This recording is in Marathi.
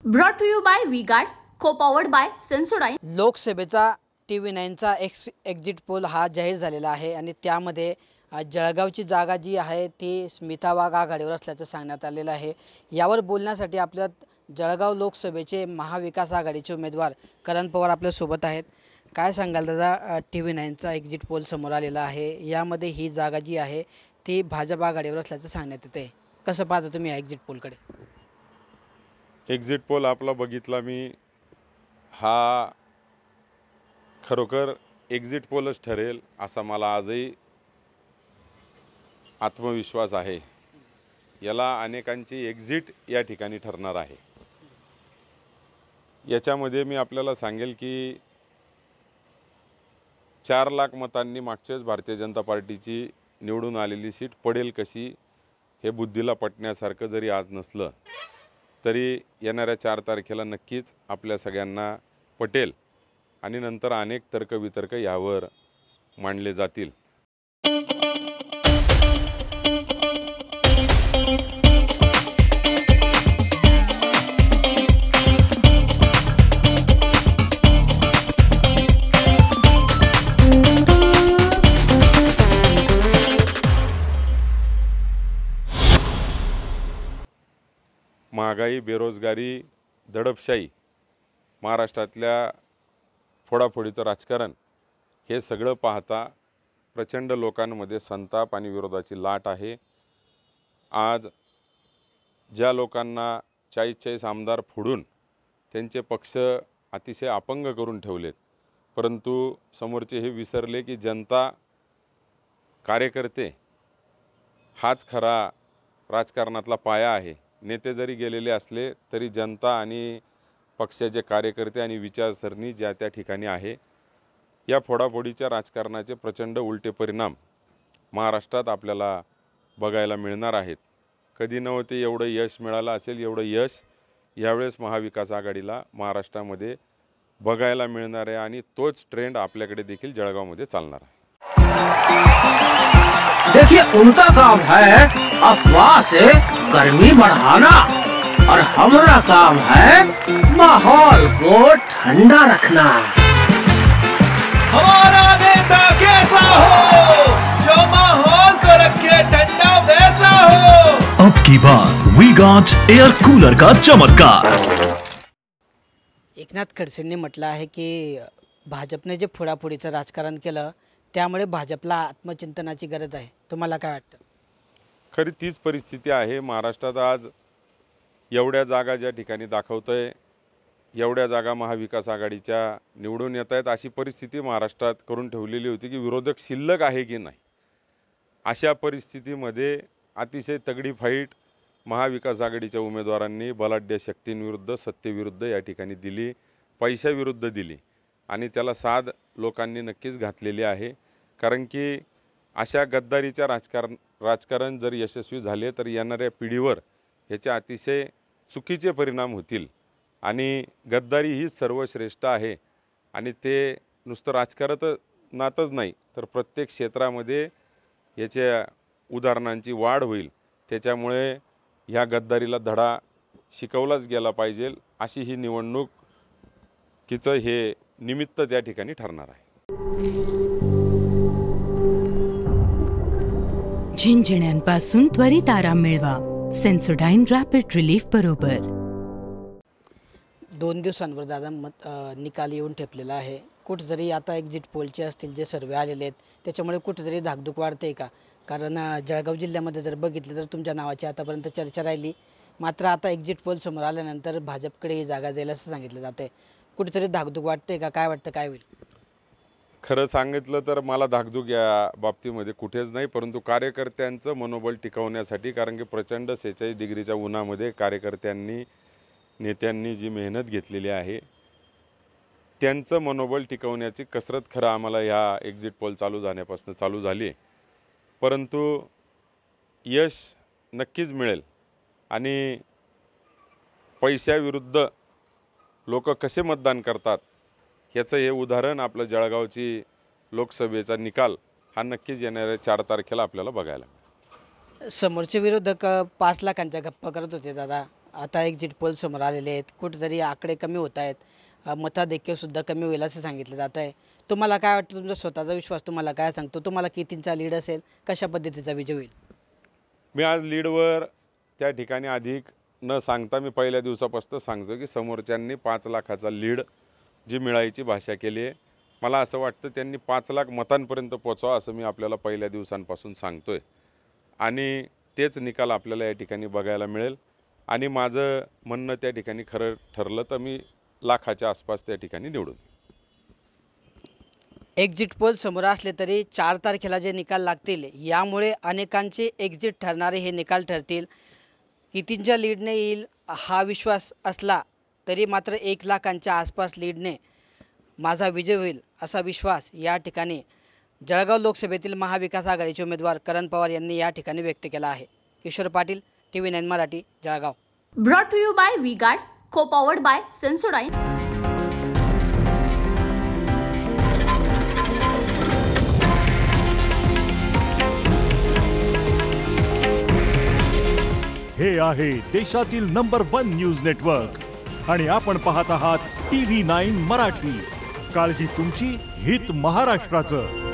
Brought to you by V-Guard, co-powered by Sensodyne. लोकसभेचा TV9चा एक्झिट पोल हा जाहीर झालेला आहे आणि त्यामध्ये जळगावची जागा जी आहे ती स्मिता वाघ आघाडीवर असल्याचं सांगण्यात आलेलं आहे। यावर बोलण्यासाठी आपल्या जळगाव लोकसभेचे महाविकास आघाडीचे उमेदवार करण पवार आपल्या सोबत आहेत। काय सांगाल दादा, TV9चा एक्झिट पोल समोर आलेला आहे, यामध्ये ही जागा जी आहे ती भाजप आघाडीवर असल्याचं सांगण्यात येते। कसं पाहता तुम्ही या एक्झिट पोलकडे? एक्झिट पोल आपला बघितला मी, हा खरोखर एक्झिट पोलच ठरेल असा मला आजही आत्मविश्वास आहे। याला अनेकांची एक्झिट या ठिकाणी ठरणार आहे। याच्यामध्ये मी आपल्याला सांगेल की 4 लाख मतांनी मागच्याच भारतीय जनता पार्टीची निवडून आलेली सीट पडेल कशी हे बुद्धीला पटण्यासारखं जरी आज नसलं तरी येणाऱ्या 4 तारखेला नक्कीच आपल्या सगळ्यांना पटेल आणि नंतर अनेक तर्कवितर्क यावर मांडले जातील। महागाई, बेरोजगारी, दडपशाही, महाराष्ट्रातल्या फोडाफोडीचं राजकारण हे सगळं पाहता प्रचंड लोकांमध्ये संताप आणि विरोधाची लाट आहे। आज ज्या लोकांना 40 आमदार फोडून त्यांचे पक्ष अतिशय अपंग करून ठेवलेत, परंतु समोरचे हे विसरले की जनता, कार्यकर्ते हाच खरा राजकारणातला पाया आहे। नेते जरी गेलेले असले तरी जनता आणि पक्षाचे कार्यकर्ते आणि विचारसरणी ज्या त्या ठिकाणी आहे, या फोडाफोडीच्या राजकारणाचे प्रचंड उलटे परिणाम महाराष्ट्रात आपल्याला बघायला मिळणार आहेत। कधी नव्हते एवढं यश मिळालं असेल एवढं यश यावेळेस महाविकास आघाडीला महाराष्ट्रामध्ये बघायला मिळणार आहे आणि तोच ट्रेंड आपल्याकडे देखील जळगावमध्ये चालणार आहे। देखिए, उनका काम है अफवाह से गर्मी बढ़ाना और हमारा काम है माहौल को ठंडा रखना। हमारा नेता कैसा हो जो माहौल को रखे ठंडा वैसा हो। अब की बात वी-गार्ड एयर कूलर का चमत्कार। एकनाथ खडसेंनी म्हटलं आहे की भाजपने जे फोडाफोडीचं राजकारण केलं त्यामुळे भाजपला आत्मचिंतनाची गरज आहे। तुम्हाला काय वाटतं? खरी तीच परिस्थिती आहे महाराष्ट्रात। आज एवढ्या जागा ज्या ठिकाणी दाखवतंय, एवढ्या जागा महाविकास आघाडीच्या निवडून येत आहेत, अशी परिस्थिती महाराष्ट्रात करून ठेवलेली होती की विरोधक शिल्लक आहे की नाही। अशा परिस्थितीमध्ये अतिशय तगडी फाईट महाविकास आघाडीच्या उमेदवारांनी बलाढ्य शक्तींविरुद्ध, सत्तेविरुद्ध या ठिकाणी दिली, पैशाविरुद्ध दिली आणि त्याला साध लोकांनी नक्कीच घातलेली आहे। कारण की अशा गद्दारीच्या राजकारण जर यशस्वी झाले तर येणाऱ्या पिढीवर याचे अतिशय चुकीचे परिणाम होतील आणि गद्दारी ही सर्वश्रेष्ठ आहे आणि ते नुसतं राजकारणातच नाही तर प्रत्येक क्षेत्रामध्ये याच्या उदाहरणांची वाढ होईल। त्याच्यामुळे ह्या गद्दारीला धडा शिकवलाच गेला पाहिजे, अशी ही निवडणुकीचं हे निमित्त त्या ठिकाणी ठरणार आहे। झिंझिण्यांपासून त्वरित आराम मिळवा सेन्सोडाइन रॅपिड रिलीफ बरोबर। 2 दिवसांवर दादा निकाल येऊन ठेपलेला आहे। कुठेतरी आता एक्झिट पोलचे असतील जे सर्वे आलेले आहेत त्याच्यामुळे कुठेतरी धाकधूक वाढते का? कारण जळगाव जिल्ह्यामध्ये जर बघितलं तर तुमच्या नावाची आतापर्यंत चर्चा राहिली, मात्र आता एक्झिट पोल समोर आल्यानंतर भाजपकडे ही जागा जाईल असं सांगितलं जाते। कुठेतरी धाकधूक वाटते का? काय वाटतं, काय होईल? खरं सांगितलं तर मला धाकधूक या बाबतीमध्ये कुठेच नाही, परंतु कार्यकर्त्यांचं मनोबल टिकवण्यासाठी, कारण की प्रचंड 46 डिग्रीच्या उन्हामध्ये कार्यकर्त्यांनी, नेत्यांनी जी मेहनत घेतलेली आहे त्यांचं मनोबल टिकवण्याची कसरत खरं आम्हाला ह्या एक्झिट पोल चालू झाल्यापासून चालू झाली, परंतु यश नक्कीच मिळेल आणि पैशाविरुद्ध लोक कसे मतदान करतात याचं हे उदाहरण आपलं जळगावची लोकसभेचा निकाल हा नक्कीच येणाऱ्या 4 तारखेला आपल्याला बघायला मिळेल। समोरचे विरोधक 5 लाखांच्या गप्पा करत होते दादा, आता एक्झिट पोल समोर आलेले आहेत, कुठेतरी आकडे कमी होत आहेत, मताधिक्यसुद्धा कमी होईल असं सांगितलं जात आहे. तुम्हाला काय वाटतं, तुमचा स्वतःचा विश्वास तुम्हाला काय सांगतो, तुम्हाला कितींचा लीड असेल, कशा पद्धतीचा विजय होईल? मी आज लीडवर त्या ठिकाणी अधिक न सांगता मी पहिल्या दिवसापासून सांगतो की समोरच्यांनी 5 लाखाचा लीड जी मिळायची भाषा केली आहे. मला असं वाटतं त्यांनी 5 लाख मतांपर्यंत पोचावं असं मी आपल्याला पहिल्या दिवसांपासून सांगतो आहे आणि तेच निकाल आपल्याला या ठिकाणी बघायला मिळेल. आणि माझं म्हणणं त्या ठिकाणी खरं ठरलं तर मी लाखाच्या आसपास त्या ठिकाणी निवडून. एक्झिट पोल समोर असले तरी 4 तारखेला जे निकाल लागतील यामुळे अनेकांचे एक्झिट ठरणारे हे निकाल ठरतील. कितींच्या लीडने येईल हा विश्वास असला तरी मात्र 1 लाखांच्या आसपास लीडने माझा विजय होईल असा विश्वास या ठिकाणी जळगाव लोकसभेतील महाविकास आघाडीचे उमेदवार करण पवार यांनी या ठिकाणी व्यक्त केला आहे. Kishore Patil, TV9 Marathi, Jalgaon. Brought to you by V Guard, co powered by Sensodyne. हे आहे देशातील नंबर 1 न्यूज नेटवर्क आणि आपण पाहत आहात TV9 मराठी. काळजी तुमची, हित महाराष्ट्राचं.